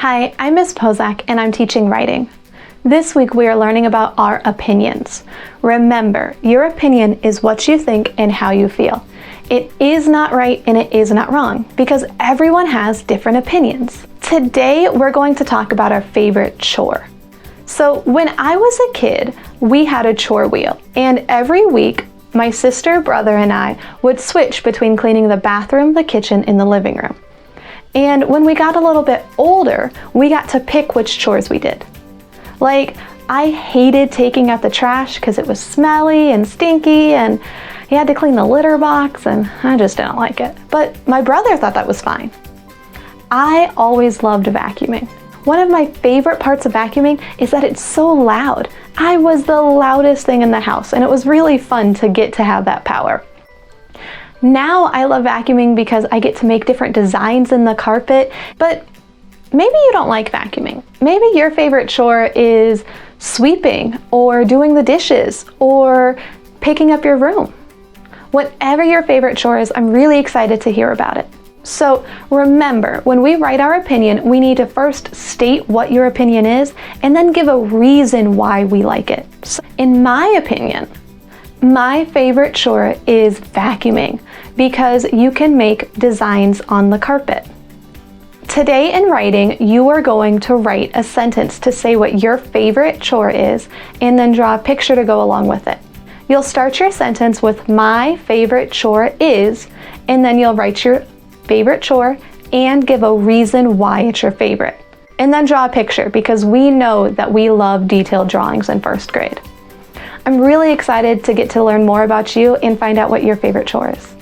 Hi, I'm Ms. Pozak and I'm teaching writing. This week we are learning about our opinions. Remember, your opinion is what you think and how you feel. It is not right and it is not wrong because everyone has different opinions. Today we're going to talk about our favorite chore. So when I was a kid, we had a chore wheel, and every week my sister, brother, and I would switch between cleaning the bathroom, the kitchen, and the living room. And when we got a little bit older, we got to pick which chores we did. Like, I hated taking out the trash because it was smelly and stinky and you had to clean the litter box and I just didn't like it. But my brother thought that was fine. I always loved vacuuming. One of my favorite parts of vacuuming is that it's so loud. I was the loudest thing in the house and it was really fun to get to have that power. Now I love vacuuming because I get to make different designs in the carpet, but maybe you don't like vacuuming. Maybe your favorite chore is sweeping or doing the dishes or picking up your room. Whatever your favorite chore is, I'm really excited to hear about it. So remember, when we write our opinion, we need to first state what your opinion is and then give a reason why we like it. So, in my opinion, my favorite chore is vacuuming because you can make designs on the carpet. Today in writing, you are going to write a sentence to say what your favorite chore is and then draw a picture to go along with it. You'll start your sentence with "my favorite chore is," and then you'll write your favorite chore and give a reason why it's your favorite. And then draw a picture because we know that we love detailed drawings in first grade. I'm really excited to get to learn more about you and find out what your favorite chore is.